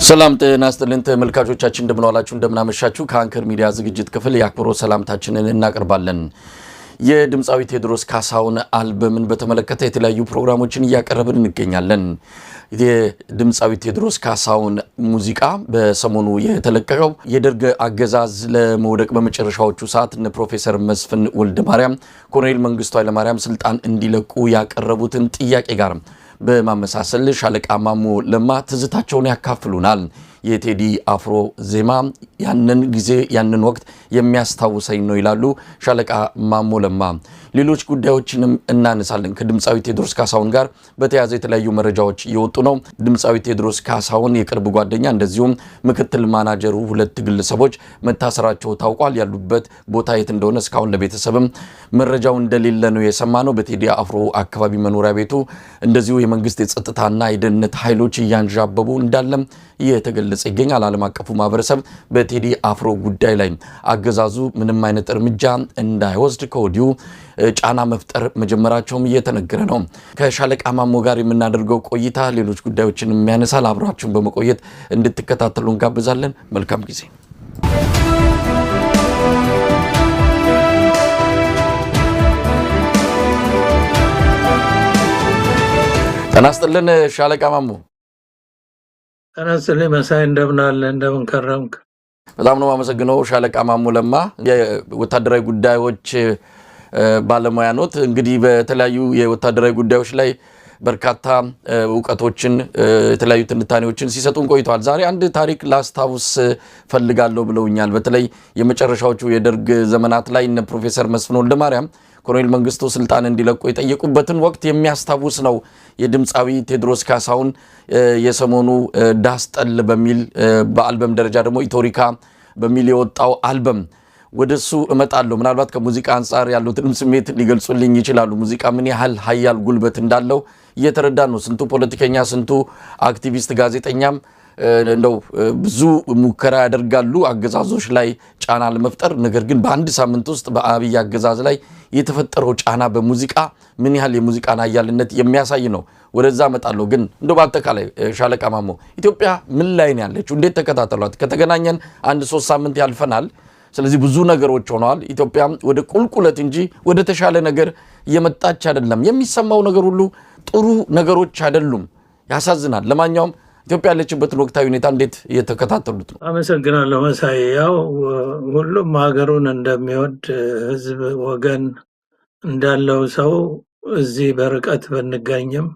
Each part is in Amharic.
ሰላም ጤና ይስጥልን ተመልካቾቻችን እንደምን ዋላችሁ እንደምን አመሻችሁ ከአንከር ሚዲያ ዝግጅት ክፍል የአክብሮት ሰላምታችንን እናቀርባለን። የድምጻዊ ቴዎድሮስ ካሳሁን አልበምን በተመለከተ የተለያዩ ፕሮግራሞችን እያቀረብን እንገኛለን። የድምጻዊ ቴዎድሮስ ካሳሁን ሙዚቃ በሰሞኑ የተለቀቀው የደርግ አገዛዝ ለመውደቅ በመጨረሻዎቹ ሰዓት እነ ፕሮፌሰር መስፍን ወልደማርያም ኮሎኔል መንግስቱ ኃይለማርያም ስልጣን እንዲለቁ ያቀረቡትን ጥያቄ ጋር በማመሳሰል ሻለቃ ማሞ ለማ ትዝታቸውን ያካፍሉናል። የቴዲ አፍሮ ዜማ ያንን ጊዜ ያንን ወቅት የሚያስታውሰኝ ነው ይላሉ ሻለቃ ማሞ ለማ። ሌሎች ጉዳዮችንም እናነሳለን። ከድምጻዊ ቴዎድሮስ ካሳሁን ጋር በተያያዘ የተለያዩ መረጃዎች እየወጡ ነው። ድምጻዊ ቴዎድሮስ ካሳሁን የቅርብ ጓደኛ እንደዚሁም ምክትል ማናጀሩ ሁለት ግለሰቦች መታሰራቸው ታውቋል። ያሉበት ቦታ የት እንደሆነ እስካሁን ለቤተሰብም መረጃው እንደሌለ ነው የሰማነው። በቴዲ አፍሮ አካባቢ መኖሪያ ቤቱ እንደዚሁ የመንግስት የጸጥታና የደህንነት ኃይሎች እያንዣበቡ እንዳለም እየተገለጸ ይገኛል። ዓለም አቀፉ ማህበረሰብ በቴዲ አፍሮ ጉዳይ ላይ አገዛዙ ምንም አይነት እርምጃ እንዳይወስድ ከወዲሁ ጫና መፍጠር መጀመራቸውም እየተነገረ ነው። ከሻለቃ ማሞ ጋር የምናደርገው ቆይታ ሌሎች ጉዳዮችን የሚያነሳል። አብራችሁን በመቆየት እንድትከታተሉ እንጋብዛለን። መልካም ጊዜ። ጤና ይስጥልን ሻለቃ ማሞ። ጤና ይስጥልኝ መሳይ፣ እንደምን አለ? እንደምን ከረምክ? በጣም ነው የማመሰግነው ሻለቃ ማሞ ለማ። የወታደራዊ ጉዳዮች ባለሙያ ኖት። እንግዲህ በተለያዩ የወታደራዊ ጉዳዮች ላይ በርካታ እውቀቶችን የተለያዩ ትንታኔዎችን ሲሰጡን ቆይተዋል። ዛሬ አንድ ታሪክ ላስታውስ ፈልጋለሁ ብለውኛል። በተለይ የመጨረሻዎቹ የደርግ ዘመናት ላይ እነ ፕሮፌሰር መስፍን ወልደማርያም ኮሎኔል መንግስቱ ስልጣን እንዲለቁ የጠየቁበትን ወቅት የሚያስታውስ ነው። የድምጻዊ ቴዎድሮስ ካሳሁን የሰሞኑ ዳስጠል በሚል በአልበም ደረጃ ደግሞ ኢቶሪካ በሚል የወጣው አልበም ወደሱ እመጣለሁ። ምናልባት ከሙዚቃ አንፃር ያሉትን ስሜት ሊገልጹልኝ ይችላሉ። ሙዚቃ ምን ያህል ኃያል ጉልበት እንዳለው እየተረዳ ነው። ስንቱ ፖለቲከኛ፣ ስንቱ አክቲቪስት፣ ጋዜጠኛም እንደው ብዙ ሙከራ ያደርጋሉ አገዛዞች ላይ ጫና ለመፍጠር። ነገር ግን በአንድ ሳምንት ውስጥ በአብይ አገዛዝ ላይ የተፈጠረው ጫና በሙዚቃ ምን ያህል የሙዚቃን ኃያልነት የሚያሳይ ነው። ወደዛ እመጣለሁ። ግን እንደው በአጠቃላይ ሻለቃ ማሞ ኢትዮጵያ ምን ላይ ነው ያለችው? እንዴት ተከታተሏት? ከተገናኘን 1-3 ሳምንት ያልፈናል። ስለዚህ ብዙ ነገሮች ሆነዋል። ኢትዮጵያ ወደ ቁልቁለት እንጂ ወደ ተሻለ ነገር እየመጣች አይደለም። የሚሰማው ነገር ሁሉ ጥሩ ነገሮች አይደሉም። ያሳዝናል። ለማንኛውም ኢትዮጵያ ያለችበትን ወቅታዊ ሁኔታ እንዴት እየተከታተሉት ነው? አመሰግናለሁ መሳይ። ያው ሁሉም ሀገሩን እንደሚወድ ህዝብ ወገን እንዳለው ሰው እዚህ በርቀት ብንገኝም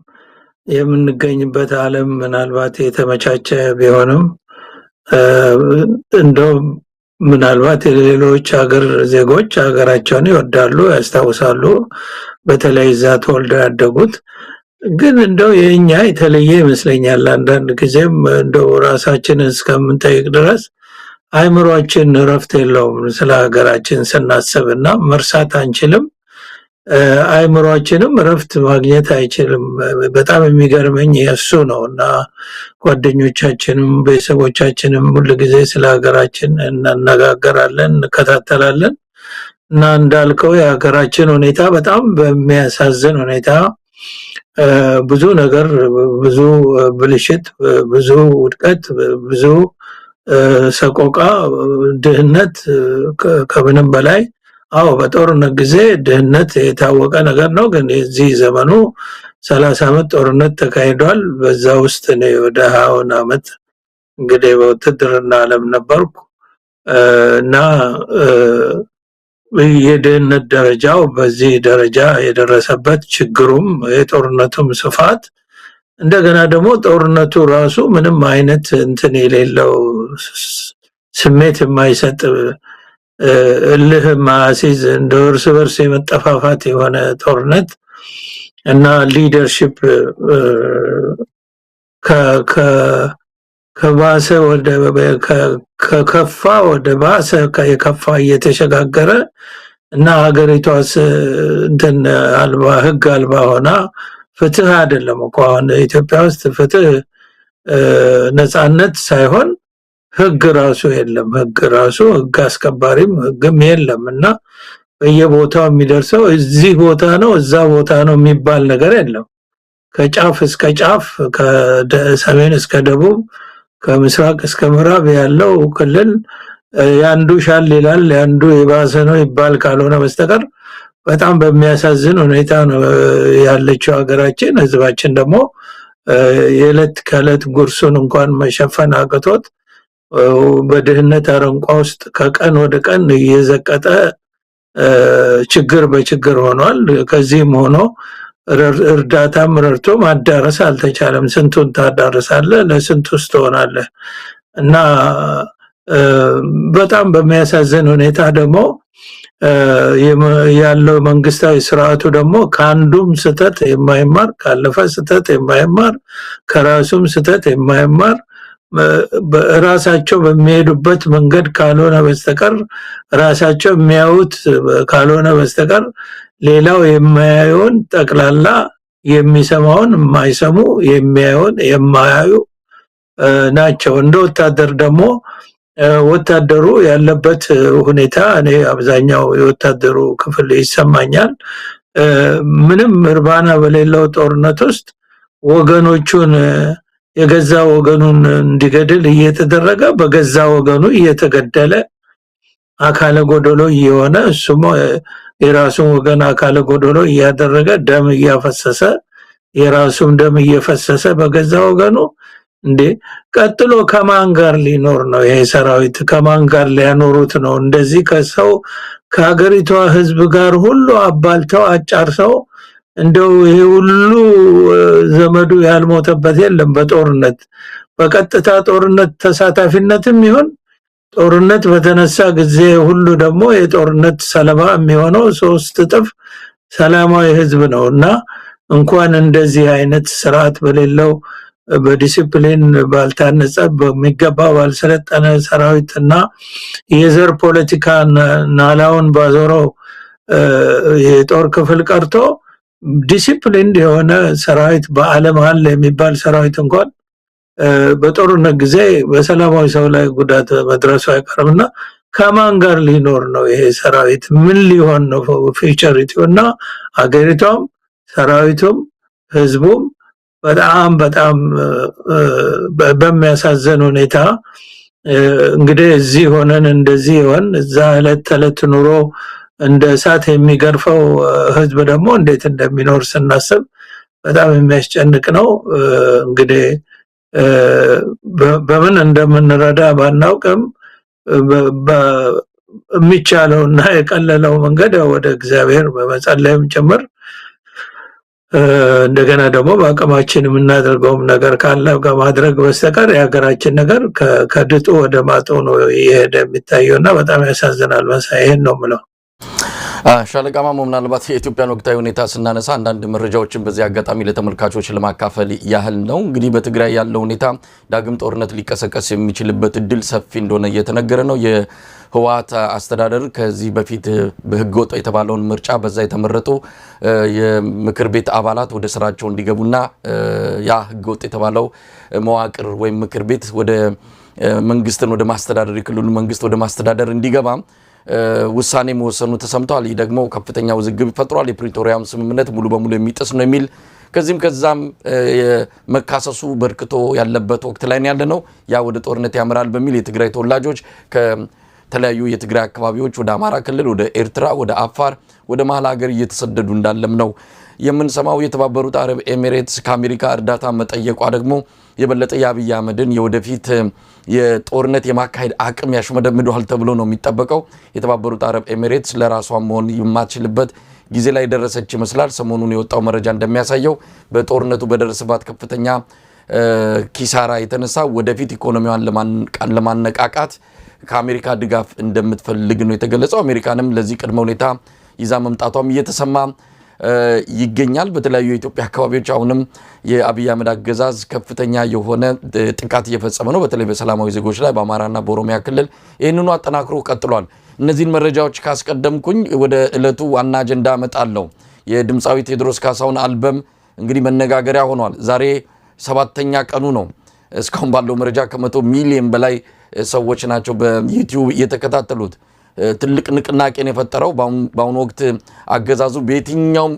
የምንገኝበት ዓለም ምናልባት የተመቻቸ ቢሆንም እንደው ምናልባት የሌሎች ሀገር ዜጎች ሀገራቸውን ይወዳሉ፣ ያስታውሳሉ። በተለይ እዛ ተወልደው ያደጉት ግን እንደው የኛ የተለየ ይመስለኛል። አንዳንድ ጊዜም እንደው ራሳችንን እስከምንጠይቅ ድረስ አይምሮአችን እረፍት የለውም ስለ ሀገራችን ስናስብና መርሳት አንችልም። አይምሮአችንም እረፍት ማግኘት አይችልም። በጣም የሚገርመኝ እሱ ነውና ጓደኞቻችንም ቤተሰቦቻችንም ሁሉ ጊዜ ስለ ሀገራችን እንነጋገራለን፣ እንከታተላለን እና እንዳልከው የሀገራችን ሁኔታ በጣም በሚያሳዝን ሁኔታ ብዙ ነገር፣ ብዙ ብልሽት፣ ብዙ ውድቀት፣ ብዙ ሰቆቃ፣ ድህነት ከምንም በላይ በጦርነት ጊዜ ድህነት የታወቀ ነገር ነው። ግን የዚህ ዘመኑ 30 ዓመት ጦርነት ተካሂዷል። በዛ ውስጥ ነው ወደ 20 ዓመት እንግዲህ በውትድርና ዓለም ነበርኩ እና የድህነት ደረጃው በዚህ ደረጃ የደረሰበት ችግሩም የጦርነቱም ስፋት እንደገና ደግሞ ጦርነቱ ራሱ ምንም አይነት እንትን የሌለው ስሜት የማይሰጥ እልህ ማሲዝ እንደ እርስ በርስ የመጠፋፋት የሆነ ጦርነት እና ሊደርሺፕ ከባሰ ወደ ከከፋ ወደ ባሰ የከፋ እየተሸጋገረ እና ሀገሪቷስ እንትን አልባ ህግ አልባ ሆና ፍትህ አይደለም እኮ አሁን ኢትዮጵያ ውስጥ ፍትህ ነፃነት ሳይሆን ህግ ራሱ የለም። ህግ ራሱ ህግ አስከባሪም ህግም የለምና በየቦታው የሚደርሰው እዚህ ቦታ ነው እዛ ቦታ ነው የሚባል ነገር የለም። ከጫፍ እስከ ጫፍ ከሰሜን እስከ ደቡብ ከምስራቅ እስከ ምዕራብ ያለው ክልል ያንዱ ሻል ይላል ያንዱ የባሰ ነው ይባል ካልሆነ በስተቀር በጣም በሚያሳዝን ሁኔታ ነው ያለችው ሀገራችን። ህዝባችን ደግሞ የዕለት ከዕለት ጉርሱን እንኳን መሸፈን አቅቶት በድህነት አረንቋ ውስጥ ከቀን ወደ ቀን እየዘቀጠ ችግር በችግር ሆኗል። ከዚህም ሆኖ እርዳታም ረድቶ ማዳረስ አልተቻለም። ስንቱን ታዳርሳለህ? ለስንቱስ ትሆናለህ? እና በጣም በሚያሳዝን ሁኔታ ደግሞ ያለው መንግስታዊ ስርዓቱ ደግሞ ከአንዱም ስተት የማይማር ካለፈ ስተት የማይማር ከራሱም ስተት የማይማር ራሳቸው በሚሄዱበት መንገድ ካልሆነ በስተቀር ራሳቸው የሚያዩት ካልሆነ በስተቀር ሌላው የማያዩን ጠቅላላ የሚሰማውን የማይሰሙ የሚያዩን የማያዩ ናቸው። እንደ ወታደር ደግሞ ወታደሩ ያለበት ሁኔታ እኔ አብዛኛው የወታደሩ ክፍል ይሰማኛል። ምንም እርባና በሌለው ጦርነት ውስጥ ወገኖቹን የገዛ ወገኑን እንዲገድል እየተደረገ በገዛ ወገኑ እየተገደለ አካለ ጎደሎ እየሆነ እሱም የራሱን ወገን አካለ ጎደሎ እያደረገ ደም እያፈሰሰ የራሱም ደም እየፈሰሰ በገዛ ወገኑ እንዴ ቀጥሎ ከማን ጋር ሊኖር ነው? ይሄ ሰራዊት ከማን ጋር ሊያኖሩት ነው? እንደዚህ ከሰው ከሀገሪቷ ህዝብ ጋር ሁሉ አባልተው አጫርሰው እንደው ይሄ ሁሉ ዘመዱ ያልሞተበት የለም። በጦርነት በቀጥታ ጦርነት ተሳታፊነትም ይሁን ጦርነት በተነሳ ጊዜ ሁሉ ደግሞ የጦርነት ሰለባ የሚሆነው 3 እጥፍ ሰላማዊ ህዝብ ነውና እንኳን እንደዚህ አይነት ስርዓት በሌለው በዲሲፕሊን ባልታነጸ በሚገባ ባልሰለጠነ ሰራዊትና የዘር ፖለቲካ ናላውን ባዞረው የጦር ክፍል ቀርቶ ዲሲፕሊን የሆነ ሰራዊት በዓለም አለ የሚባል ሰራዊት እንኳን በጦርነት ጊዜ በሰላማዊ ሰው ላይ ጉዳት መድረሱ አይቀርምና ከማን ጋር ሊኖር ነው ይሄ ሰራዊት? ምን ሊሆን ነው ፊውቸሪቲውና አገሪቷም ሰራዊቱም ህዝቡም በጣም በሚያሳዝን ሁኔታ እንግዲህ እዚህ ሆነን እንደዚህ ሆነ እዛ ዕለት ኑሮ እንደ እሳት የሚገርፈው ህዝብ ደግሞ እንዴት እንደሚኖር ስናስብ በጣም የሚያስጨንቅ ነው። እንግዲህ በምን እንደምንረዳ ባናውቅም በሚቻለውና የቀለለው መንገድ ወደ እግዚአብሔር በመጸለይም ጭምር እንደገና ደግሞ በአቅማችን የምናደርገውም ነገር ካለ ከማድረግ በስተቀር የሀገራችን ነገር ከድጡ ወደ ማጡ ነው የሄደ የሚታየውና በጣም ያሳዝናል። መሳይ ይሄን ነው የምለው። ሻለቃ ማሞ ምናልባት የኢትዮጵያን ወቅታዊ ሁኔታ ስናነሳ አንዳንድ መረጃዎችን በዚህ አጋጣሚ ለተመልካቾች ለማካፈል ያህል ነው። እንግዲህ በትግራይ ያለው ሁኔታ ዳግም ጦርነት ሊቀሰቀስ የሚችልበት እድል ሰፊ እንደሆነ እየተነገረ ነው። የህወሓት አስተዳደር ከዚህ በፊት በህገወጥ የተባለውን ምርጫ በዛ የተመረጡ የምክር ቤት አባላት ወደ ስራቸው እንዲገቡና ያ ህገወጥ የተባለው መዋቅር ወይም ምክር ቤት ወደ መንግስትን ወደ ማስተዳደር የክልሉ መንግስት ወደ ማስተዳደር እንዲገባ ውሳኔ መወሰኑ ተሰምቷል። ይህ ደግሞ ከፍተኛ ውዝግብ ፈጥሯል። የፕሪቶሪያም ስምምነት ሙሉ በሙሉ የሚጥስ ነው የሚል ከዚህም ከዛም መካሰሱ በርክቶ ያለበት ወቅት ላይ ያለ ነው። ያ ወደ ጦርነት ያመራል በሚል የትግራይ ተወላጆች ከተለያዩ የትግራይ አካባቢዎች ወደ አማራ ክልል፣ ወደ ኤርትራ፣ ወደ አፋር፣ ወደ መሀል ሀገር እየተሰደዱ እንዳለም ነው የምንሰማው። የተባበሩት አረብ ኤሚሬትስ ከአሜሪካ እርዳታ መጠየቋ ደግሞ የበለጠ የአብይ አህመድን የወደፊት የጦርነት የማካሄድ አቅም ያሽመደምደዋል ተብሎ ነው የሚጠበቀው። የተባበሩት አረብ ኤሚሬትስ ለራሷ መሆን የማትችልበት ጊዜ ላይ ደረሰች ይመስላል። ሰሞኑን የወጣው መረጃ እንደሚያሳየው በጦርነቱ በደረሰባት ከፍተኛ ኪሳራ የተነሳ ወደፊት ኢኮኖሚዋን ለማነቃቃት ከአሜሪካ ድጋፍ እንደምትፈልግ ነው የተገለጸው። አሜሪካንም ለዚህ ቅድመ ሁኔታ ይዛ መምጣቷም እየተሰማ ይገኛል። በተለያዩ የኢትዮጵያ አካባቢዎች አሁንም የአብይ አህመድ አገዛዝ ከፍተኛ የሆነ ጥቃት እየፈጸመ ነው። በተለይ በሰላማዊ ዜጎች ላይ በአማራና በኦሮሚያ ክልል ይህንኑ አጠናክሮ ቀጥሏል። እነዚህን መረጃዎች ካስቀደምኩኝ ወደ ዕለቱ ዋና አጀንዳ እመጣለሁ። የድምፃዊ ቴዎድሮስ ካሳሁን አልበም እንግዲህ መነጋገሪያ ሆኗል። ዛሬ 7ኛ ቀኑ ነው። እስካሁን ባለው መረጃ ከ100 ሚሊዮን በላይ ሰዎች ናቸው በዩቲዩብ እየተከታተሉት። ትልቅ ንቅናቄን የፈጠረው በአሁኑ ወቅት አገዛዙ በየትኛውም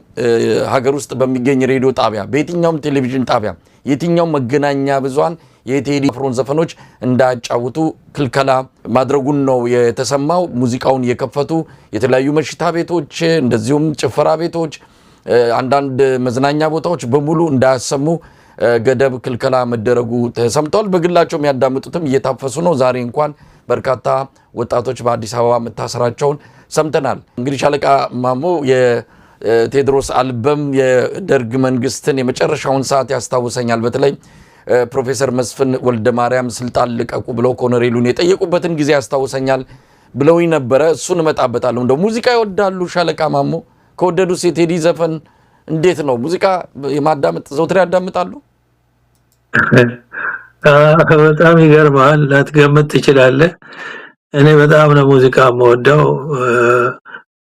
ሀገር ውስጥ በሚገኝ ሬዲዮ ጣቢያ፣ በየትኛውም ቴሌቪዥን ጣቢያ፣ የትኛውም መገናኛ ብዙሃን የቴዲ አፍሮን ዘፈኖች እንዳያጫውቱ ክልከላ ማድረጉን ነው የተሰማው። ሙዚቃውን የከፈቱ የተለያዩ መሽታ ቤቶች እንደዚሁም ጭፈራ ቤቶች አንዳንድ መዝናኛ ቦታዎች በሙሉ እንዳያሰሙ ገደብ ክልከላ መደረጉ ተሰምቷል። በግላቸው የሚያዳምጡትም እየታፈሱ ነው። ዛሬ እንኳን በርካታ ወጣቶች በአዲስ አበባ መታሰራቸውን ሰምተናል። እንግዲህ ሻለቃ ማሞ የቴዎድሮስ አልበም የደርግ መንግስትን የመጨረሻውን ሰዓት ያስታውሰኛል። በተለይ ፕሮፌሰር መስፍን ወልደ ማርያም ስልጣን ልቀቁ ብለው ኮሎኔሉን የጠየቁበትን ጊዜ ያስታውሰኛል ብለውኝ ነበረ። እሱን እመጣበታለሁ። እንደው ሙዚቃ ይወዳሉ ሻለቃ ማሞ? ከወደዱስ የቴዲ ዘፈን እንዴት ነው? ሙዚቃ የማዳመጥ ዘውትር ያዳምጣሉ? በጣም ይገርማል። ላትገምት ትችላለህ። እኔ በጣም ነው ሙዚቃ የምወደው።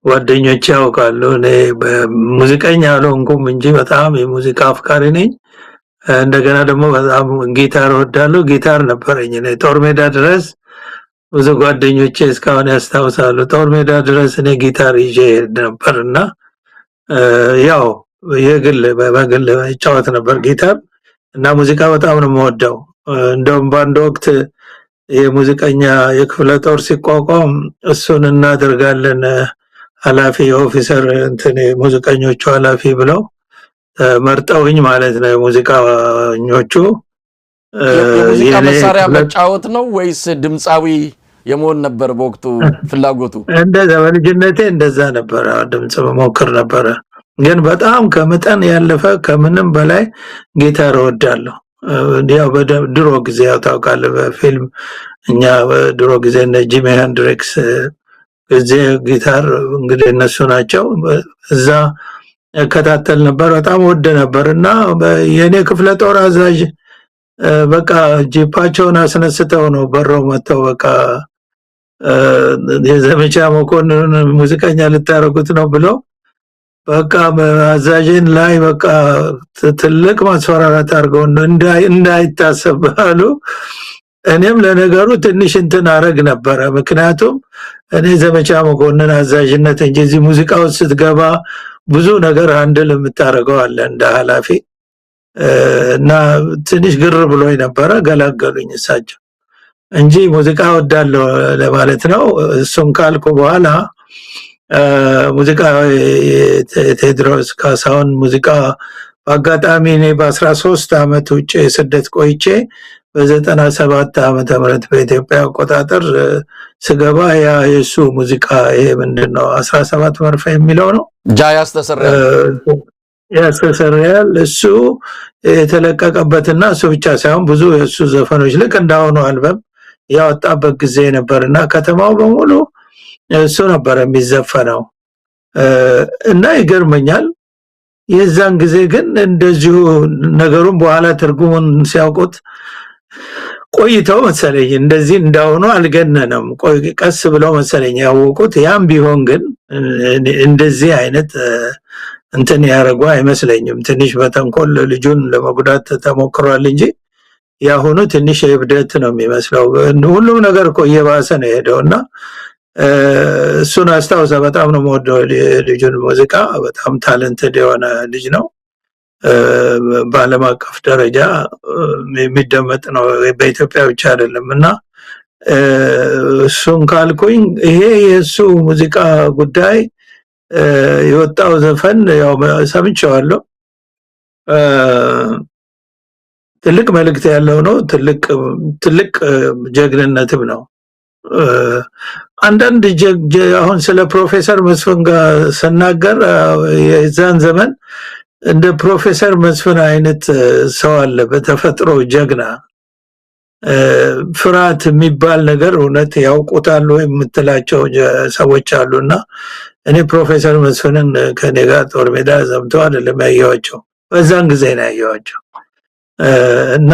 ጓደኞቼ ያውቃሉ። እኔ ሙዚቀኛ አልሆንኩም እንጂ በጣም የሙዚቃ አፍቃሪ ነኝ። እንደገና ደግሞ በጣም ጊታር እወዳለሁ። ጊታር ነበረኝ እኔ ጦር ሜዳ ድረስ። ብዙ ጓደኞቼ እስካሁን ያስታውሳሉ። ጦር ሜዳ ድረስ እኔ ጊታር ይዤ ነበርና ያው በግል ይጫወት ነበር ጊታር እና ሙዚቃ በጣም ነው የምወደው። እንደውም በአንድ ወቅት የሙዚቀኛ የክፍለ ጦር ሲቋቋም እሱን እናደርጋለን ኃላፊ ኦፊሰር ሙዚቀኞቹ ኃላፊ ብለው መርጠውኝ ማለት ነው። ሙዚቀኞቹ የሙዚቃ መሳሪያ መጫወት ነው ወይስ ድምጻዊ የመሆን ነበር በወቅቱ ፍላጎቱ? እንደዛ በልጅነቴ እንደዛ ነበር። ድምጽ መሞክር ነበር። ግን በጣም ከመጠን ያለፈ ከምንም በላይ ጊታር እወዳለሁ። ያው በድሮ ጊዜ ያው ታውቃለህ በፊልም እኛ በድሮ ጊዜ እነ ጂሚ ሄንድሪክስ ጊዜ ጊታር እንግዲህ እነሱ ናቸው። እዛ እከታተል ነበር። በጣም ወደ ነበርና የኔ ክፍለ ጦር አዛዥ በቃ ጂፓቸውን አስነስተው ነው በረው መተው በቃ የዘመቻ መኮንን ሙዚቀኛ ልታረጉት ነው ብለው በቃ አዛዥን ላይ በቃ ትልቅ ማስፈራራት አድርገው እንዳይታሰብ አሉ። እኔም ለነገሩ ትንሽ እንትን አረግ ነበር። ምክንያቱም እኔ ዘመቻ መኮንን አዛዥነት እንጂ እዚህ ሙዚቃው ስትገባ ብዙ ነገር አንድል የምታረገው አለ እንደ ኃላፊ እና ትንሽ ግር ብሎኝ ነበረ። ገላገሉኝ እሳቸው እንጂ ሙዚቃ ወዳለው ለማለት ነው። እሱን ካልኩ በኋላ ሙዚቃ ቴዎድሮስ ካሳሁን ሙዚቃ በአጋጣሚ እኔ በ13 ዓመት ውጭ ስደት ቆይቼ በ97 ዓመተ ምህረት በኢትዮጵያ አቆጣጠር ስገባ ያ የሱ ሙዚቃ ይሄ ምንድነው 17 መርፌ የሚለው ነው ያስተሰርያል እሱ የተለቀቀበትና እሱ ብቻ ሳይሆን ብዙ የሱ ዘፈኖች ልክ እንዳሁኑ አልበም ያወጣበት ጊዜ ነበርና ከተማው በሙሉ እሱ ነበር የሚዘፈነው እና ይገርመኛል። የዛን ጊዜ ግን እንደዚሁ ነገሩን በኋላ ትርጉሙን ሲያውቁት ቆይተው መሰለኝ እንደዚህ እንዳሁኑ አልገነነም። ቀስ ብለው መሰለኝ ያወቁት። ያም ቢሆን ግን እንደዚህ አይነት እንትን ያረጉ አይመስለኝም። ትንሽ በተንኮል ልጁን ለመጉዳት ተሞክሯል እንጂ ያሁኑ ትንሽ የብደት ነው የሚመስለው። ሁሉም ነገር እኮ እየባሰ ነው ሄደውና እሱን አስታውሰ በጣም ነው የምወደው ልጁን ሙዚቃ። በጣም ታለንትድ የሆነ ልጅ ነው። በዓለም አቀፍ ደረጃ የሚደመጥ ነው በኢትዮጵያ ብቻ አይደለምና እሱን ካልኩኝ ይሄ የሱ ሙዚቃ ጉዳይ የወጣው ዘፈን ያው ሰምቼዋለሁ። ትልቅ መልእክት ያለው ነው። ትልቅ ጀግንነትም ነው። አንዳንድ አሁን ስለ ፕሮፌሰር መስፍን ጋር ሰናገር የዛን ዘመን እንደ ፕሮፌሰር መስፍን አይነት ሰው አለ በተፈጥሮ ጀግና። ፍርሃት የሚባል ነገር እውነት ያውቁታል ወይ የምትላቸው ሰዎች አሉና እኔ ፕሮፌሰር መስፍንን ከኔ ጋር ጦር ሜዳ ዘምተው አይደለም ያየኋቸው፣ በዛን ጊዜ ነው ያየኋቸው እና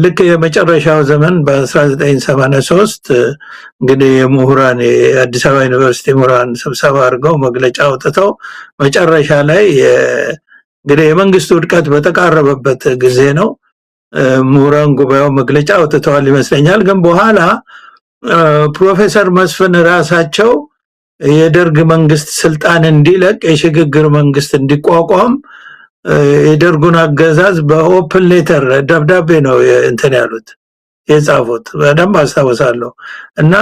ልክ የመጨረሻው ዘመን በ1983 እንግዲህ የምሁራን የአዲስ አበባ ዩኒቨርሲቲ ምሁራን ስብሰባ አድርገው መግለጫ አውጥተው መጨረሻ ላይ እንግዲህ የመንግስቱ ውድቀት በተቃረበበት ጊዜ ነው ምሁራን ጉባኤው መግለጫ አውጥተዋል ይመስለኛል። ግን በኋላ ፕሮፌሰር መስፍን ራሳቸው የደርግ መንግስት ስልጣን እንዲለቅ የሽግግር መንግስት እንዲቋቋም የደርጉን አገዛዝ በኦፕን ሌተር ደብዳቤ ነው እንትን ያሉት የጻፉት በደንብ አስታውሳለሁ። እና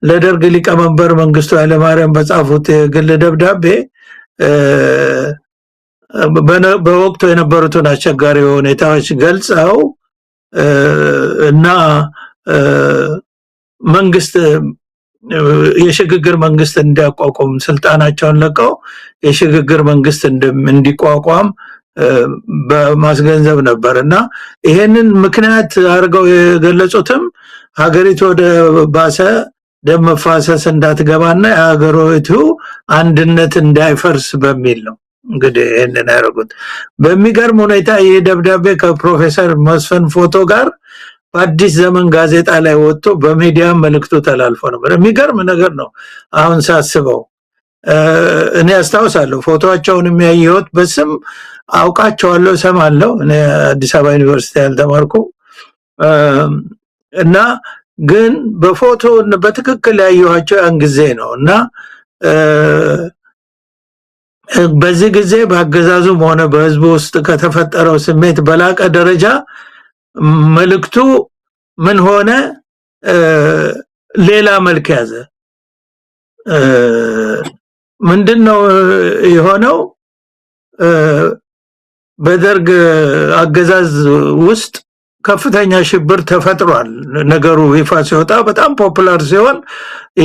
ለደርግ ሊቀመንበር መንግስቱ ኃይለማርያም በጻፉት የግል ደብዳቤ በወቅቱ የነበሩትን አስቸጋሪ ሁኔታዎች ገልጸው እና መንግስት የሽግግር መንግስት እንዲያቋቁም ስልጣናቸውን ለቀው የሽግግር መንግስት እንዲቋቋም በማስገንዘብ ነበርና ይሄንን ምክንያት አድርገው የገለጹትም ሀገሪቱ ወደ ባሰ ደም መፋሰስ እንዳትገባና የሀገሪቱ አንድነት እንዳይፈርስ በሚል ነው እንግዲህ ይሄንን ያደረጉት። በሚገርም ሁኔታ ይሄ ደብዳቤ ከፕሮፌሰር መስፍን ፎቶ ጋር በአዲስ ዘመን ጋዜጣ ላይ ወጥቶ በሚዲያ መልእክቱ ተላልፎ ነበር። የሚገርም ነገር ነው አሁን ሳስበው። እኔ አስታውሳለሁ ፎቶአቸውን የሚያየሁት በስም አውቃቸዋለሁ ሰማለሁ። እኔ አዲስ አበባ ዩኒቨርሲቲ ያልተማርኩ እና ግን በፎቶ በትክክል ያየኋቸው ያን ጊዜ ነው እና በዚህ ጊዜ በአገዛዙም ሆነ በህዝቡ ውስጥ ከተፈጠረው ስሜት በላቀ ደረጃ መልእክቱ ምን ሆነ ሌላ መልክ ያዘ። ምንድነው የሆነው? በደርግ አገዛዝ ውስጥ ከፍተኛ ሽብር ተፈጥሯል። ነገሩ ይፋ ሲወጣ በጣም ፖፑላር ሲሆን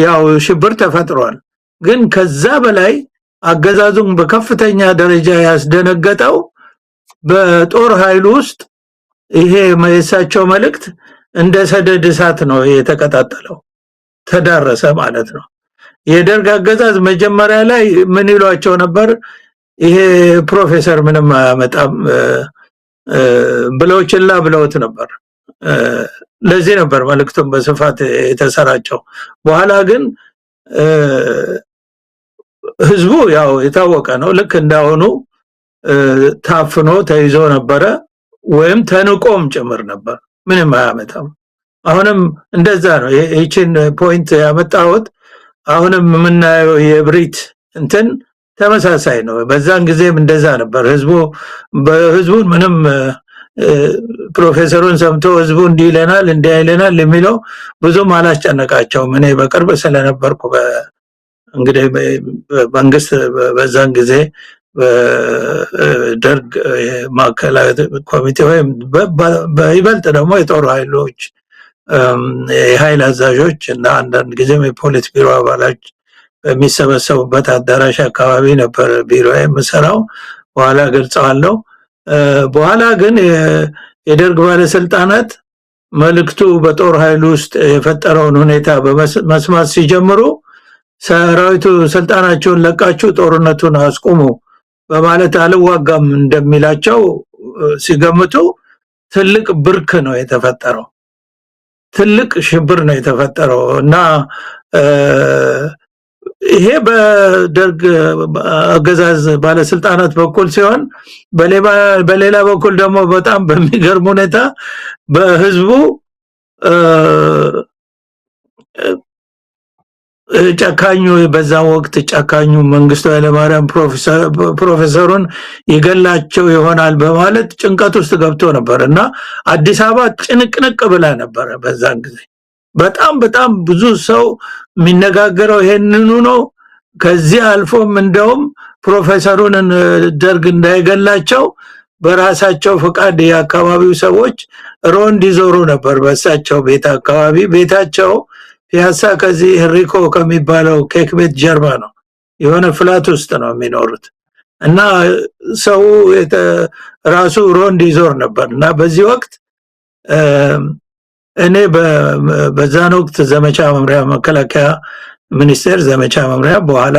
ያው ሽብር ተፈጥሯል። ግን ከዛ በላይ አገዛዙን በከፍተኛ ደረጃ ያስደነገጠው በጦር ኃይል ውስጥ ይሄ የእሳቸው መልእክት እንደ ሰደድ እሳት ነው የተቀጣጠለው፣ ተዳረሰ ማለት ነው። የደርግ አገዛዝ መጀመሪያ ላይ ምን ይሏቸው ነበር? ይሄ ፕሮፌሰር ምንም አያመጣም ብለው ችላ ብለውት ነበር። ለዚህ ነበር መልእክቱን በስፋት የተሰራጨው። በኋላ ግን ህዝቡ ያው የታወቀ ነው ልክ እንዳሆኑ ታፍኖ ተይዞ ነበረ ወይም ተንቆም ጭምር ነበር። ምንም አያመጣም። አሁንም እንደዛ ነው። ይህችን ፖይንት ያመጣሁት አሁንም የምናየው የብሪት እንትን ተመሳሳይ ነው። በዛን ጊዜም እንደዛ ነበር። ህዝቡን ምንም ፕሮፌሰሩን ሰምቶ ህዝቡ እንዲህ ይለናል እንዲህ ይለናል የሚለው ብዙም አላስጨነቃቸውም። እኔ በቅርብ ስለነበርኩ እንግዲህ መንግስት በዛን ጊዜ በደርግ ማዕከላዊ ኮሚቴ ወይም በይበልጥ ደግሞ የጦር ኃይሎች የኃይል አዛዦች እና አንዳንድ ጊዜም የፖሊስ ቢሮ አባላት በሚሰበሰቡበት አዳራሽ አካባቢ ነበር ቢሮ የምሰራው። በኋላ ገልጸዋለሁ። በኋላ ግን የደርግ ባለስልጣናት መልእክቱ በጦር ኃይል ውስጥ የፈጠረውን ሁኔታ በመስማት ሲጀምሩ ሰራዊቱ ስልጣናቸውን ለቃችሁ ጦርነቱን አስቆሙ በማለት አልዋጋም እንደሚላቸው ሲገምቱ ትልቅ ብርክ ነው የተፈጠረው። ትልቅ ሽብር ነው የተፈጠረው እና ይሄ በደርግ አገዛዝ ባለስልጣናት በኩል ሲሆን በሌላ በኩል ደግሞ በጣም በሚገርም ሁኔታ በህዝቡ ጨካኙ በዛ ወቅት ጨካኙ መንግስቱ ኃይለማርያም ፕሮፌሰሩን ይገላቸው ይሆናል በማለት ጭንቀት ውስጥ ገብቶ ነበር እና አዲስ አበባ ጭንቅንቅ ብላ ነበር በዛን ጊዜ። በጣም ብዙ ሰው የሚነጋገረው ይሄንኑ ነው። ከዚህ አልፎም እንደውም ፕሮፌሰሩን ደርግ እንዳይገላቸው በራሳቸው ፍቃድ የአካባቢው ሰዎች ሮንድ ይዞሩ ነበር በእሳቸው ቤት አካባቢ። ቤታቸው ፒያሳ ከዚህ ሄንሪኮ ከሚባለው ኬክ ቤት ጀርባ ነው። የሆነ ፍላት ውስጥ ነው የሚኖሩት እና ሰው ራሱ ሮንድ ይዞር ነበር እና በዚህ ወቅት እኔ በዛን ወቅት ዘመቻ መምሪያ መከላከያ ሚኒስቴር ዘመቻ መምሪያ በኋላ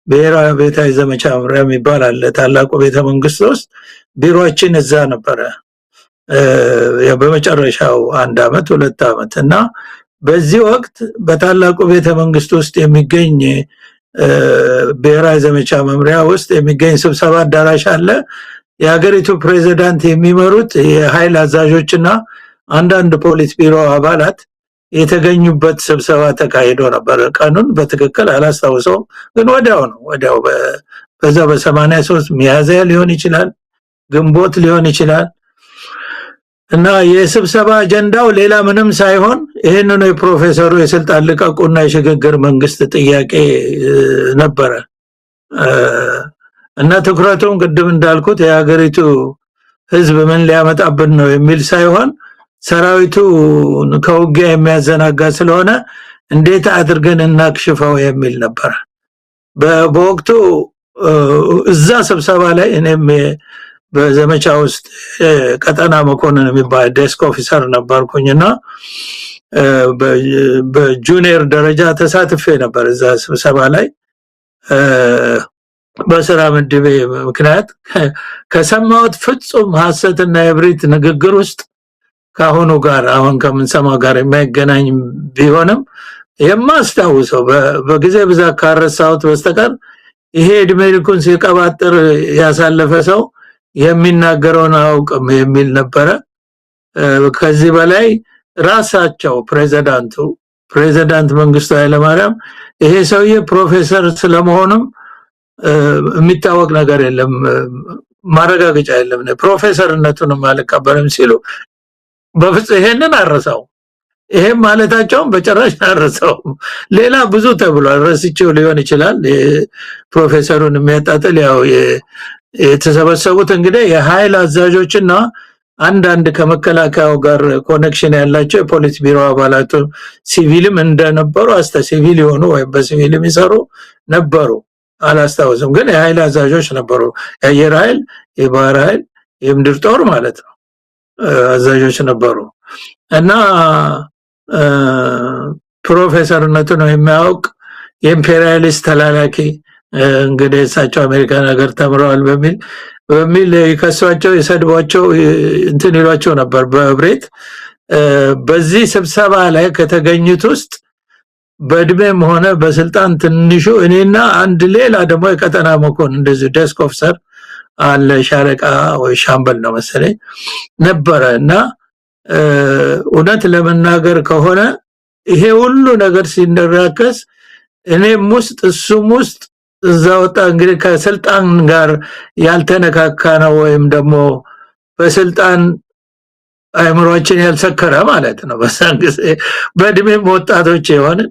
ብሔራዊ ቤታዊ ዘመቻ መምሪያ የሚባል አለ ታላቁ ቤተ መንግስት ውስጥ ቢሮአችን እዛ ነበረ በመጨረሻው 1 አመት 2 አመት እና በዚህ ወቅት በታላቁ ቤተ መንግስት ውስጥ የሚገኝ ብሔራዊ ዘመቻ መምሪያ ውስጥ የሚገኝ ስብሰባ አዳራሽ አለ። የሀገሪቱ ፕሬዝዳንት የሚመሩት የኃይል አዛዦችና አንዳንድ ፖሊስ ቢሮ አባላት የተገኙበት ስብሰባ ተካሂዶ ነበር። ቀኑን በትክክል አላስታውሰውም ግን ወዲያው በዛ በ83 ሚያዝያ ሊሆን ይችላል ግንቦት ሊሆን ይችላል እና የስብሰባ አጀንዳው ሌላ ምንም ሳይሆን ይሄንን የፕሮፌሰሩ የስልጣን ልቀቁና የሽግግር መንግስት ጥያቄ ነበረ እና ትኩረቱም ቅድም እንዳልኩት የሀገሪቱ ህዝብ ምን ሊያመጣብን ነው የሚል ሳይሆን ሰራዊቱ ከውጊያ የሚያዘናጋ ስለሆነ እንዴት አድርገን እናክሽፈው የሚል ነበር በወቅቱ እዛ ስብሰባ ላይ እኔም በዘመቻ ውስጥ ቀጠና መኮንን የሚባል ዴስክ ኦፊሰር ነበርኩኝና በጁኒየር ደረጃ ተሳትፌ ነበር እዛ ስብሰባ ላይ በስራ ምድቤ ምክንያት ከሰማሁት ፍጹም ሐሰትና የብሪት ንግግር ውስጥ ካሁኑ ጋር አሁን ከምንሰማው ጋር የማይገናኝ ቢሆንም የማስታውሰው በጊዜ ብዛት ካረሳሁት በስተቀር ይሄ እድሜ ልኩን ሲቀባጥር ያሳለፈ ሰው የሚናገረውን አውቅም የሚል ነበረ ከዚህ በላይ ራሳቸው ፕሬዝዳንት መንግስቱ ኃይለማርያም ይሄ ሰውዬ ፕሮፌሰር ስለመሆኑም የሚታወቅ ነገር የለም ማረጋገጫ የለም ፕሮፌሰርነቱንም አልቀበልም ሲሉ በፍጹም ይሄንን አረሳው ይሄም ማለታቸውም በጭራሽ አረሳው ሌላ ብዙ ተብሏል ረስቼው ሊሆን ይችላል ፕሮፌሰሩን የሚያጣጥል ያው የተሰበሰቡት እንግዲህ የኃይል አዛዦችና አንዳንድ ከመከላከያው ጋር ኮኔክሽን ያላቸው የፖሊስ ቢሮ አባላቱ ሲቪልም እንደነበሩ ሲቪል የሆኑ ወይ በሲቪል የሚሰሩ ነበሩ አላስታውስም ግን የኃይል አዛዦች ነበሩ የአየር ኃይል የባህር ኃይል የምድር ጦር ማለት ነው አዛዦች ነበሩ እና ፕሮፌሰርነቱን የሚያውቅ የኢምፔሪያሊስት ተላላኪ እንግዲህ እሳቸው አሜሪካን ሀገር ተምረዋል በሚል ይከሷቸው የሰድቧቸው እንትን ይሏቸው ነበር በብሬት በዚህ ስብሰባ ላይ ከተገኙት ውስጥ በእድሜም ሆነ በስልጣን ትንሹ እኔና አንድ ሌላ ደግሞ የቀጠና መኮንን እንደዚህ ዴስክ ኦፊሰር አለ ሻለቃ ወይ ሻምበል ነው መሰለኝ ነበረና እውነት ለመናገር ከሆነ ይሄ ሁሉ ነገር ሲነራከስ እኔም ውስጥ እሱም ውስጥ እዛውጣ እንግዲህ ከስልጣን ጋር ያልተነካካ ነው ወይም ደግሞ በስልጣን አይምሮአችን ያልሰከረ ማለት ነው በሳን ጊዜ በእድሜም ወጣቶች የሆነ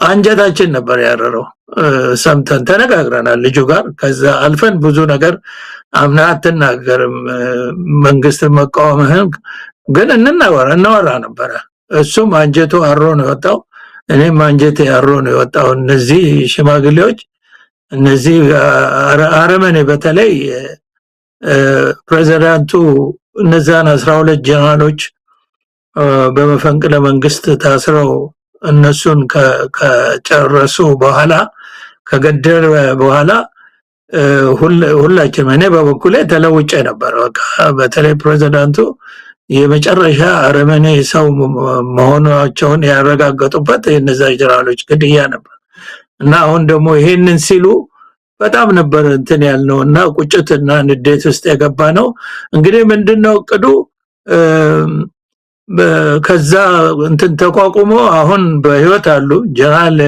አንጀታችን ነበር ያረረው ሰምተን ተነጋግረናል ልጁ ጋር ከዛ አልፈን ብዙ ነገር አምናትናገርም መንግስት መቃወምህን ግን እናወራ ነበር እሱም አንጀቱ አሮ ነው ወጣው እኔም አንጀቴ አሮ ነው ወጣው እነዚህ ሽማግሌዎች እነዚህ አረመኔ በተለይ ፕሬዝዳንቱ እነዛን 12 ጀነራሎች በመፈንቅለ መንግስት ታስረው እነሱን ከጨረሱ በኋላ ከገደለ በኋላ ሁላችንም እኔ በበኩሌ ተለውጬ ነበር በቃ በተለይ ፕሬዝዳንቱ የመጨረሻ አረመኔ ሰው መሆናቸውን ያረጋገጡበት እነዛ ጀነራሎች ግድያ ነበር እና አሁን ደግሞ ይሄንን ሲሉ በጣም ነበር እንትን ያልነውና ቁጭትና ንዴት ውስጥ የገባ ነው እንግዲህ ምንድነው ቅዱ ከዛ እንትን ተቋቁሞ አሁን በህይወት አሉ ጀነራል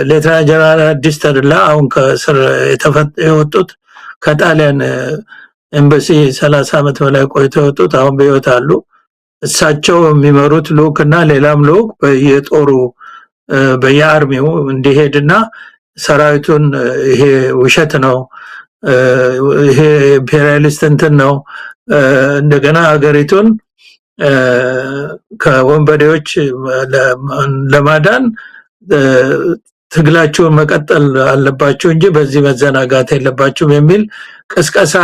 ሌተና ጀነራል አዲስ ተድላ አሁን ከስር የወጡት ከጣሊያን ኤምባሲ 30 አመት በላይ ቆይተው የወጡት አሁን በህይወት አሉ እሳቸው የሚመሩት ልኡክና ሌላም ልኡክ በየጦሩ በየአርሚው እንዲሄድና ሰራዊቱን ይሄ ውሸት ነው ይሄ ኢምፔሪያሊስት እንትን ነው እንደገና ሀገሪቱን ከወንበዴዎች ለማዳን ትግላቸውን መቀጠል አለባቸው እንጂ በዚህ መዘናጋት የለባቸውም የሚል ቅስቀሳ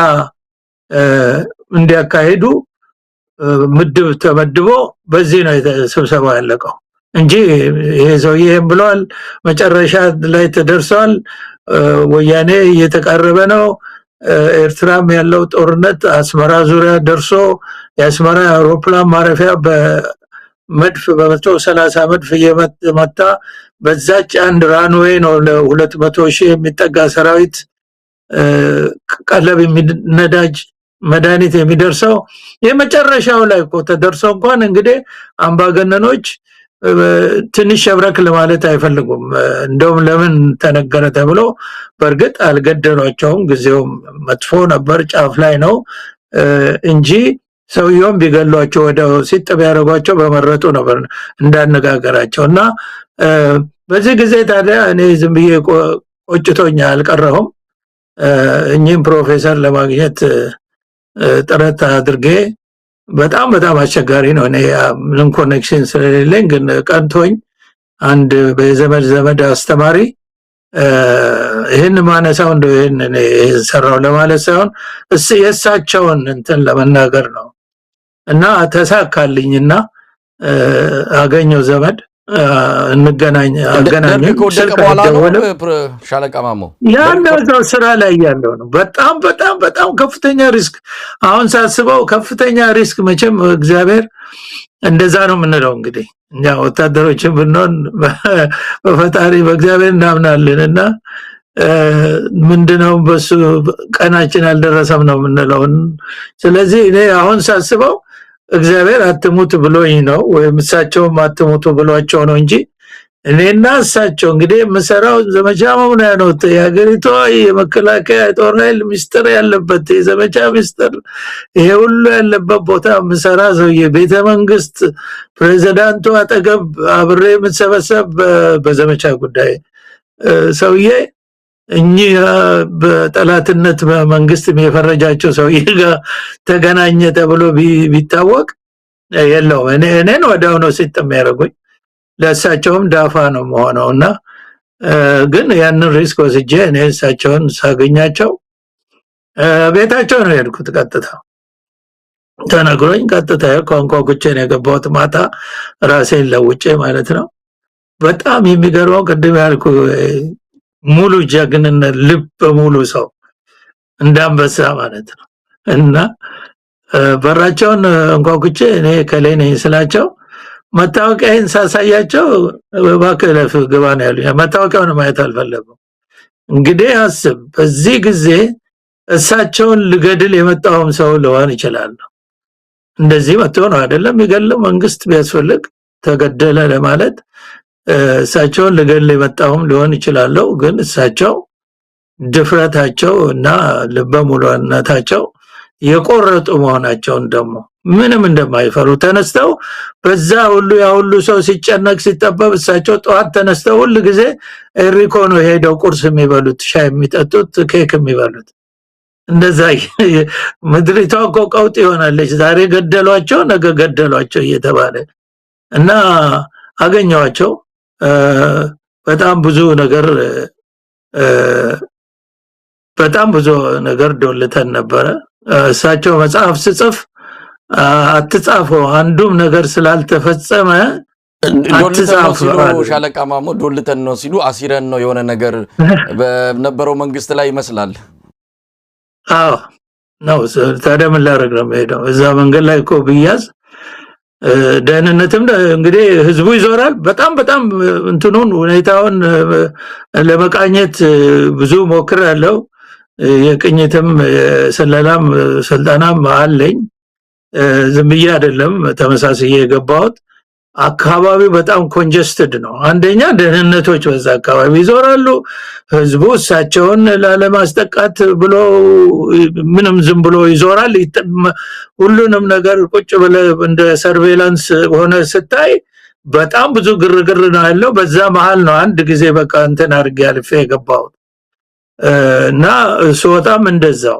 እንዲያካሂዱ ምድብ ተመድቦ በዚህ ነው ስብሰባ ያለቀው እንጂ ይሄ ሰውዬም ብሏል መጨረሻ ላይ ተደርሷል ወያኔ እየተቃረበ ነው ኤርትራም ያለው ጦርነት አስመራ ዙሪያ ደርሶ የአስመራ አውሮፕላን ማረፊያ በመድፍ በ130 መድፍ እየመታ በዛች አንድ ራንዌይ ነው ለ200,000 የሚጠጋ ሰራዊት ቀለብ ነዳጅ መድኃኒት የሚደርሰው የመጨረሻው ላይ እኮ ተደርሶ እንኳን እንግዲህ አምባገነኖች ትንሽ ሸብረክ ለማለት አይፈልጉም። እንደውም ለምን ተነገረ ተብሎ በእርግጥ አልገደሏቸውም፣ ጊዜው መጥፎ ነበር፣ ጫፍ ላይ ነው እንጂ ሰውየውም ቢገሏቸው ወዲያው ሲጥ ቢያደርጓቸው በመረጡ ነበር እንዳነጋገራቸው። እና በዚህ ጊዜ ታዲያ እኔ ዝም ብዬ ቆጭቶኛ አልቀረሁም። እኚህም ፕሮፌሰር ለማግኘት ጥረት አድርጌ በጣም በጣም አስቸጋሪ ነው። እኔ ምንም ኮኔክሽን ስለሌለኝ ግን ቀንቶኝ አንድ በዘመድ አስተማሪ ይህን ማነሳው እንደው ይህን ሰራው ለማለት ሳይሆን የእሳቸውን እንትን ለመናገር ነው። እና ተሳካልኝና አገኘው ዘመድ እንገናኝ አገናኘኝ። ስልክ በኋላ ነው ሻለቃ ማሞ ያንደው ስራ ላይ ያለው ነው። በጣም በጣም በጣም ከፍተኛ ሪስክ፣ አሁን ሳስበው ከፍተኛ ሪስክ። መቼም እግዚአብሔር እንደዛ ነው የምንለው። እንግዲህ እኛ ወታደሮችን ብንሆን በፈጣሪ በእግዚአብሔር እናምናለንና ምንድነው በሱ ቀናችን አልደረሰም ነው የምንለው። ስለዚህ እኔ አሁን ሳስበው እግዚአብሔር አትሙት ብሎኝ ነው ወይም እሳቸውም አትሙቱ ብሏቸው ነው እንጂ እኔና እሳቸው እንግዲህ የምሰራው ዘመቻ መምሪያ ነው። የሀገሪቷ የመከላከያ ጦር ኃይል ሚስጥር ያለበት የዘመቻ ሚስጥር ይሄ ሁሉ ያለበት ቦታ የምሰራ ሰውዬ፣ ቤተ መንግስት ፕሬዝዳንቱ አጠገብ አብሬ የምሰበሰብ በዘመቻ ጉዳይ ሰውዬ እኚህ በጠላትነት መንግስት የፈረጃቸው ሰውዬ ጋር ተገናኘ ተብሎ ቢታወቅ የለውም። እኔን ወዲያው ነው ሲጥ የሚያደርጉኝ፣ ለእሳቸውም ዳፋ ነው መሆነውና ግን ያንን ሪስክ ወስጄ እኔ እሳቸውን ሳገኛቸው ቤታቸው ነው የሄድኩት። ቀጥታ ተነግሮኝ ቀጥታ ቋንቋ ነው የገባሁት። ማታ ራሴን ለውጬ ማለት ነው። በጣም የሚገርመው ቅድም ያልኩ ሙሉ ጀግንነት ልብ ሙሉ ሰው እንዳንበሳ ማለት ነው። እና በራቸውን እንኳኩቼ እኔ ከላይ ነኝ ስላቸው መታወቂያን ሳሳያቸው እባክህ ለፍ ግባ ነው ያሉኝ። መታወቂያውን ማየት አልፈለጉም። እንግዲህ አስብ፣ በዚህ ጊዜ እሳቸውን ልገድል የመጣውም ሰው ልሆን ይችላል። እንደዚህ መጥቶ ነው አይደለም የሚገለው። መንግስት ቢያስፈልግ ተገደለ ለማለት እሳቸውን ልገድል የመጣውም ሊሆን ይችላል። ግን እሳቸው ድፍረታቸው እና ልበ ሙሉነታቸው የቆረጡ መሆናቸውን ደግሞ ምንም እንደማይፈሩ ተነስተው በዛ ሁሉ ያ ሁሉ ሰው ሲጨነቅ ሲጠበብ እሳቸው ጠዋት ተነስተው ሁሉ ጊዜ ኤሪኮ ነው ሄደው ቁርስ የሚበሉት፣ ሻይ የሚጠጡት፣ ኬክ የሚበሉት። እንደዛ ምድሪቷ እኮ ቀውጥ ይሆናለች። ዛሬ ገደሏቸው ነገ ገደሏቸው እየተባለ እና አገኘዋቸው። በጣም ብዙ ነገር ዶልተን ነበረ። እሳቸው መጽሐፍ ስጽፍ አትጻፈው አንዱም ነገር ስላልተፈጸመ አትጻፈው ሻለቃ ማሞ ዶልተን ነው ሲሉ አሲረን ነው የሆነ ነገር በነበረው መንግስት ላይ ይመስላል። አዎ ነው። ታዲያ ምን ላደርግ ነው የምሄደው? እዛ መንገድ ላይ እኮ ብያዝ ደህንነትም እንግዲህ ህዝቡ ይዞራል። በጣም በጣም እንትኑን ሁኔታውን ለመቃኘት ብዙ ሞክሬያለሁ። የቅኝትም የሰለላም ስልጠናም አለኝ። ዝም ብዬ አይደለም ተመሳስዬ የገባሁት። አካባቢው በጣም ኮንጀስትድ ነው። አንደኛ ደህንነቶች በዛ አካባቢ ይዞራሉ። ህዝቡ እሳቸውን ላለማስጠቃት ብሎ ምንም ዝም ብሎ ይዞራል። ሁሉንም ነገር ቁጭ ብለ እንደ ሰርቬላንስ ሆነ ስታይ በጣም ብዙ ግርግር ነው ያለው። በዛ መሃል ነው አንድ ጊዜ በቃ እንትን አድርጌ አልፌ የገባሁት እና ስወጣም እንደዛው።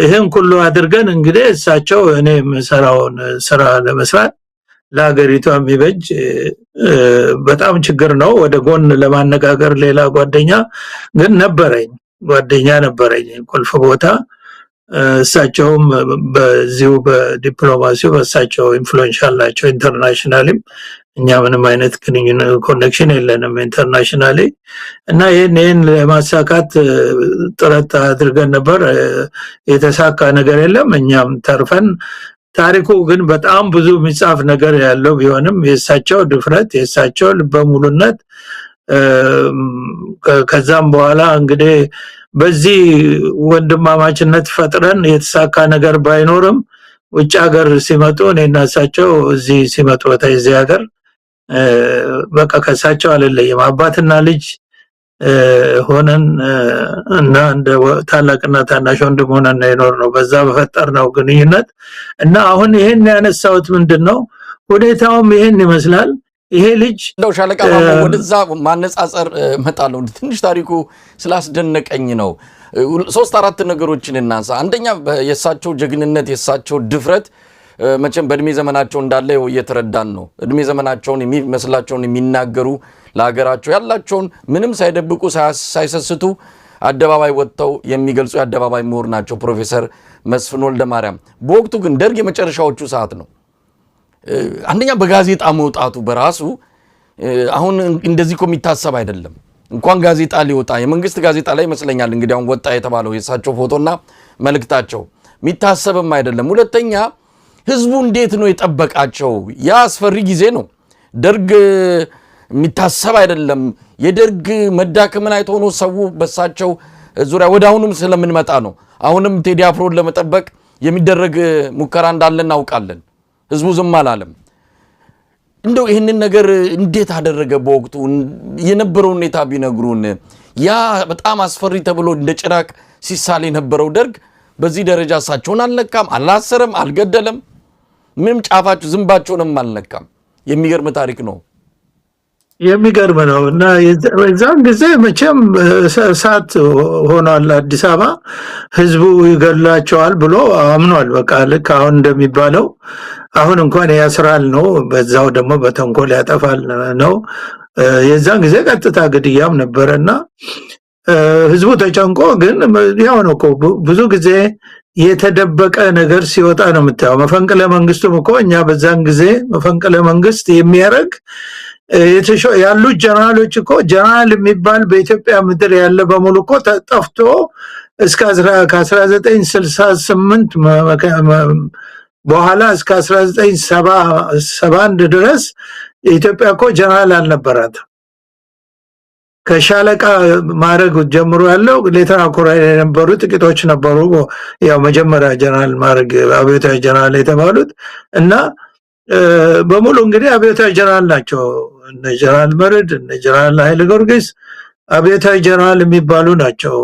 ይሄን ሁሉ አድርገን እንግዲህ እሳቸው እኔ የምሰራውን ስራ ለመስራት ለሀገሪቷ የሚበጅ በጣም ችግር ነው። ወደ ጎን ለማነጋገር ሌላ ጓደኛ ነበረኝ ቁልፍ ቦታ። እሳቸውም በዚሁ በዲፕሎማሲው በእሳቸው ኢንፍሉዌንሻል ናቸው። ኢንተርናሽናሊም እኛ ምንም አይነት ኮኔክሽን የለንም ኢንተርናሽናሊ። እና ይሄን ለማሳካት ጥረት አድርገን ነበር። የተሳካ ነገር የለም። እኛም ተርፈን ታሪኩ ግን በጣም ብዙ የሚጻፍ ነገር ያለው ቢሆንም የእሳቸው ድፍረት የእሳቸው ልበሙሉነት ከዛም በኋላ እንግዲህ በዚህ ወንድማማችነት ፈጥረን የተሳካ ነገር ባይኖርም ውጭ ሀገር ሲመጡ እኔና እሳቸው እዚህ ሲመጡ ወታይዚ ሀገር በቃ ከሳቸው አልለየም አባትና ልጅ ሆነን እና እንደ ታላቅና ታናሽ ወንድም ሆነን ነው በዛ በፈጠርነው ግንኙነት እና አሁን ይሄን ያነሳውት ምንድነው ሁኔታውም ይሄን ይመስላል ይሄ ልጅ እንደው ሻለቃ ወደዛ ማነጻጸር መጣለው ትንሽ ታሪኩ ስላስደነቀኝ ነው 3-4 ነገሮችን እናንሳ አንደኛ የሳቸው ጀግንነት የሳቸው ድፍረት መቼም በእድሜ ዘመናቸው እንዳለ እየተረዳን ነው እድሜ ዘመናቸውን የሚመስላቸውን የሚናገሩ ለሀገራቸው ያላቸውን ምንም ሳይደብቁ ሳይሰስቱ አደባባይ ወጥተው የሚገልጹ የአደባባይ ምሁር ናቸው ፕሮፌሰር መስፍን ወልደማርያም በወቅቱ ግን ደርግ የመጨረሻዎቹ ሰዓት ነው አንደኛ በጋዜጣ መውጣቱ በራሱ አሁን እንደዚህ የሚታሰብ አይደለም እንኳን ጋዜጣ ሊወጣ የመንግስት ጋዜጣ ላይ መስለኛል እንግዲህ አሁን ወጣ የተባለው የሳቸው ፎቶና መልእክታቸው የሚታሰብም አይደለም ሁለተኛ ህዝቡ እንዴት ነው የጠበቃቸው ያ አስፈሪ ጊዜ ነው ደርግ የሚታሰብ አይደለም የደርግ መዳከምን አይቶ ነው ሰው በሳቸው ዙሪያ ወዳሁንም ስለምንመጣ ነው አሁንም ቴዲ አፍሮን ለመጠበቅ የሚደረግ ሙከራ እንዳለ እናውቃለን ህዝቡ ዝም አላለም እንደው ይሄንን ነገር እንዴት አደረገ በወቅቱ የነበረው ሁኔታ ቢነግሩን ያ በጣም አስፈሪ ተብሎ እንደ ጭራቅ ሲሳል የነበረው ደርግ በዚህ ደረጃ ሳቸውን አልነካም አላሰረም አልገደለም ምንም ጫፋቸው ዝምባቸውንም አልነካም የሚገርም ታሪክ ነው የሚገርም ነው እና የዛን ጊዜ መቼም እሳት ሆኗል አዲስ አበባ ህዝቡ ይገላቸዋል ብሎ አምኗል በቃ ልክ አሁን እንደሚባለው አሁን እንኳን ያስራል ነው በዛው ደግሞ በተንኮል ያጠፋል ነው የዛን ጊዜ ቀጥታ ግድያም ነበርና ህዝቡ ተጨንቆ ግን ያው ነው ብዙ ጊዜ የተደበቀ ነገር ሲወጣ ነው የምታየው መፈንቅለ መንግስቱም እኮ እኛ በዛን ጊዜ መፈንቅለ መንግስት የሚያረግ ያሉ ጀነራሎች እኮ ጀነራል የሚባል በኢትዮጵያ ምድር ያለ በሙሉ እኮ ተጠፍቶ እስከ 1968 በኋላ እስከ 1971 ድረስ ኢትዮጵያ እኮ ጀነራል አልነበራት ከሻለቃ ማረግ ጀምሮ ያለው ሌተና ኮሎኔል የነበሩ ጥቂቶች ነበሩ ያው መጀመሪያ ጀነራል ማረግ አብዮታዊ ጀነራል የተባሉት እና በሙሉ እንግዲህ አብዮታዊ ጀነራል ናቸው እነ ጀነራል መርድ እነ ጀነራል ኃይለ ጊዮርጊስ አብዮታዊ ጀነራል የሚባሉ ናቸው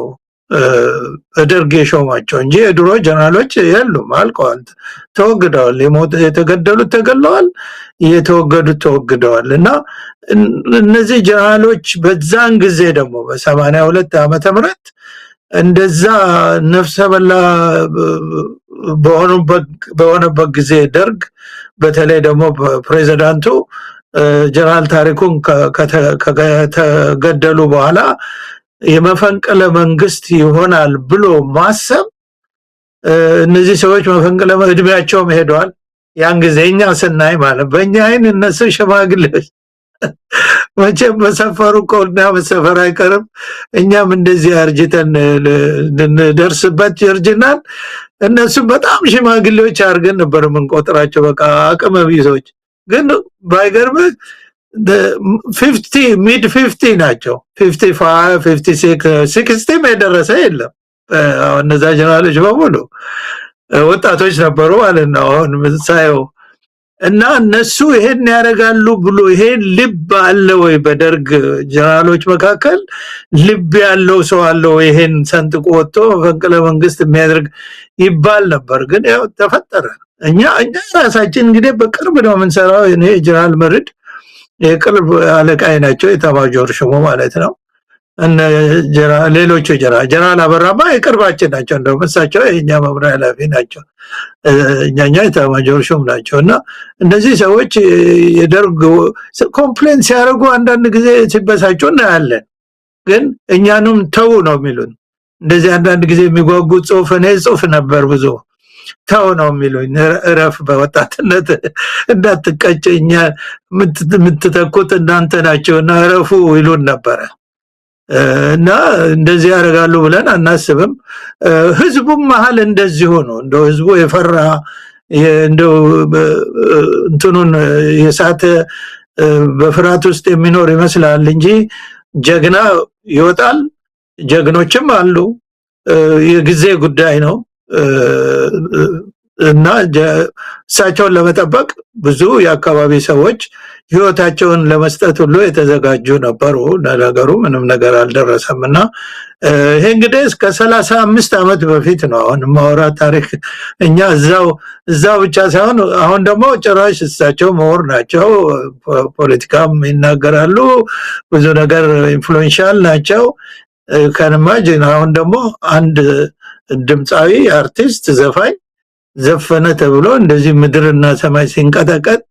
ደርግ የሾማቸው እንጂ የድሮ ጀነራሎች የሉም አልቀዋል ተወግደዋል የተገደሉት ተገለዋል የተወገዱት ተወግደዋል እና እነዚህ ጀነራሎች በዛን ጊዜ ደግሞ በ82 ዓመተ ምህረት እንደዛ ነፍሰ በላ በሆነበት ጊዜ ደርግ በተለይ ደግሞ ፕሬዝዳንቱ ጀነራል ታሪኩን ከተገደሉ በኋላ የመፈንቅለ መንግስት ይሆናል ብሎ ማሰብ እነዚህ ሰዎች መፈንቅለ እድሜያቸውም ሄደዋል ያን ጊዜኛ ስናይ ማለት በእኛ አይን እነሱ ሽማግሌዎች መቼም በሰፈሩ ቆልና በሰፈር አይቀርም እኛም እንደዚህ አርጅተን እንደርስበት ይርጅናል እነሱ በጣም ሽማግሌዎች አርገን ነበር የምንቆጥራቸው በቃ አቅመ ቢሶች ግን ባይገርም 50 ሚድ 50 ናቸው 55 56 60 የደረሰ የለም እነዛ ጀነራሎች በሙሉ ወጣቶች ነበሩ ማለት ነው አሁን ምሳሌው እና እነሱ ይሄን ያደርጋሉ ብሎ ይሄን ልብ አለ ወይ በደርግ ጀነራሎች መካከል ልብ ያለው ሰው አለ ወይ ይሄን ሰንጥቆ ወጥቶ መፈንቅለ መንግስት የሚያደርግ ይባል ነበር ግን ያው ተፈጠረ እኛ ራሳችን እንግዲህ በቅርብ ነው የምንሰራው እኔ ጀነራል መርድ የቅርብ አለቃይ ናቸው የታማጆር ሹሙ ማለት ነው እነ ሌሎች ጀነራል አበራባ የቅርባችን ናቸው እንደው መሳቸው የኛ መምሪያ ኃላፊ ናቸው እኛኛ የታማጆር ሹም ናቸውና እነዚህ ሰዎች የደርግ ኮምፕሌንት ሲያደርጉ አንዳንድ ጊዜ ሲበሳጩ እናያለን ግን እኛንም ተው ነው የሚሉን እንደዚህ አንዳንድ ጊዜ የሚጓጉ ጽሁፍ እኔ ጽሁፍ ነበር ብዙ ተው ነው የሚሉኝ እረፍ በወጣትነት እንዳትቀጨኛ ምትተኩት እናንተ ናቸውና እረፉ ይሉን ነበር እና እንደዚህ ያደርጋሉ ብለን አናስብም ህዝቡም መሃል እንደዚህ ሆኖ እንደው ህዝቡ የፈራ እንደው እንትኑን የሳተ በፍርሃት ውስጥ የሚኖር ይመስላል እንጂ ጀግና ይወጣል ጀግኖችም አሉ የጊዜ ጉዳይ ነው እና እሳቸውን ለመጠበቅ ብዙ የአካባቢ ሰዎች ህይወታቸውን ለመስጠት ሁሉ የተዘጋጁ ነበሩ። ነገሩ ምንም ነገር አልደረሰም እና ይሄ እንግዲህ እስከ 35 ዓመት በፊት ነው። አሁን ማውራት ታሪክ እኛ እዛው ብቻ ሳይሆን አሁን ደግሞ ጭራሽ እሳቸው ምሁር ናቸው፣ ፖለቲካም ይናገራሉ፣ ብዙ ነገር ኢንፍሉዌንሻል ናቸው። ከንማጅን አሁን ደግሞ አንድ ድምፃዊ አርቲስት ዘፋኝ ዘፈነ ተብሎ እንደዚህ ምድርና ሰማይ ሲንቀጠቀጥ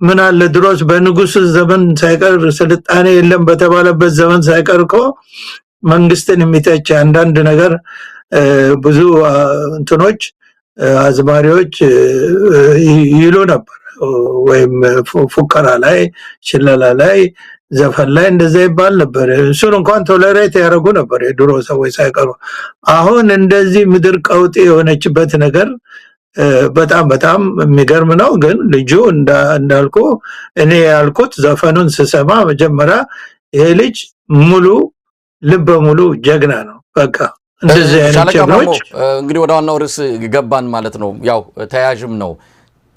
ምን አለ ድሮስ በንጉስ ዘመን ሳይቀር ስልጣኔ የለም በተባለበት ዘመን ሳይቀር እኮ መንግስትን የሚተች አንዳንድ ነገር ብዙ እንትኖች አዝማሪዎች ይሉ ነበር፣ ወይም ፉከራ ላይ ሽለላ ላይ ዘፈን ላይ እንደዛ ይባል ነበር። እሱን እንኳን ቶለሬት ያደርጉ ነበር የድሮ ሰዎች ሳይቀሩ። አሁን እንደዚህ ምድር ቀውጤ የሆነችበት ነገር በጣም በጣም የሚገርም ነው። ግን ልጁ እንዳልኩ እኔ ያልኩት ዘፈኑን ስሰማ መጀመሪያ ይሄ ልጅ ሙሉ ልበ ሙሉ ጀግና ነው። በቃ እንደዚህ አይነት ጀግኖች እንግዲህ ወደ ዋናው ርዕስ ገባን ማለት ነው። ያው ተያያዥም ነው።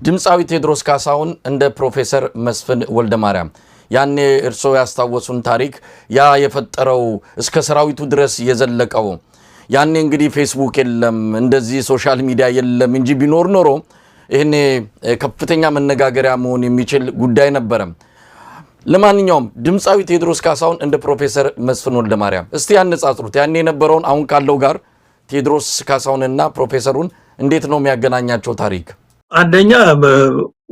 ድምፃዊ ቴዎድሮስ ካሳሁን እንደ ፕሮፌሰር መስፍን ወልደማርያም ያኔ እርሶ ያስታወሱን ታሪክ ያ የፈጠረው እስከ ሰራዊቱ ድረስ የዘለቀው ያኔ እንግዲህ ፌስቡክ የለም እንደዚህ ሶሻል ሚዲያ የለም እንጂ ቢኖር ኖሮ ይሄኔ ከፍተኛ መነጋገሪያ መሆን የሚችል ጉዳይ ነበረ። ለማንኛውም ድምፃዊ ቴዎድሮስ ካሳሁን እንደ ፕሮፌሰር መስፍን ወልደማርያም እስቲ ያነጻጽሩት ያኔ የነበረውን አሁን ካለው ጋር ቴዎድሮስ ካሳሁንና ፕሮፌሰሩን እንዴት ነው የሚያገናኛቸው ታሪክ? አንደኛ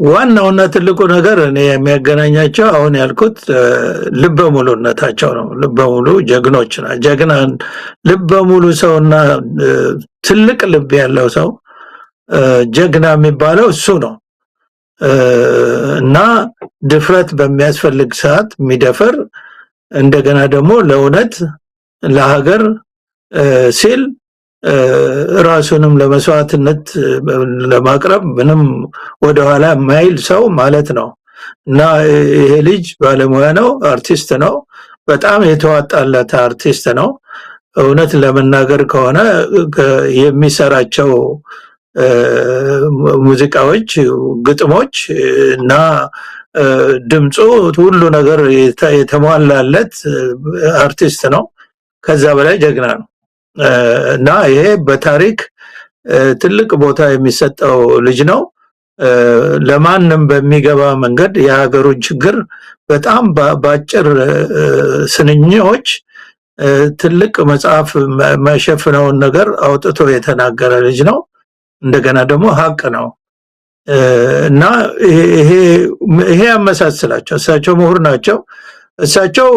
ዋናውና ትልቁ ነገር እኔ የሚያገናኛቸው አሁን ያልኩት ልበ ሙሉነታቸው ነው። ልበ ሙሉ ጀግኖች ናቸው። ጀግና ልበ ሙሉ ሰውና ትልቅ ልብ ያለው ሰው ጀግና የሚባለው እሱ ነው እና ድፍረት በሚያስፈልግ ሰዓት የሚደፍር እንደገና ደግሞ ለእውነት ለሀገር ሲል ራሱንም ለመስዋዕትነት ለማቅረብ ምንም ወደኋላ የማይል ሰው ማለት ነው እና ይሄ ልጅ ባለሙያ ነው፣ አርቲስት ነው፣ በጣም የተዋጣለት አርቲስት ነው። እውነት ለመናገር ከሆነ የሚሰራቸው ሙዚቃዎች፣ ግጥሞች እና ድምፁ ሁሉ ነገር የተሟላለት አርቲስት ነው። ከዛ በላይ ጀግና ነው እና ይሄ በታሪክ ትልቅ ቦታ የሚሰጠው ልጅ ነው። ለማንም በሚገባ መንገድ የሀገሩን ችግር በጣም ባጭር ስንኞች ትልቅ መጽሐፍ ማሸፍነውን ነገር አውጥቶ የተናገረ ልጅ ነው። እንደገና ደግሞ ሀቅ ነው እና ይሄ ያመሳስላቸው። እሳቸው ምሁር ናቸው። እሳቸው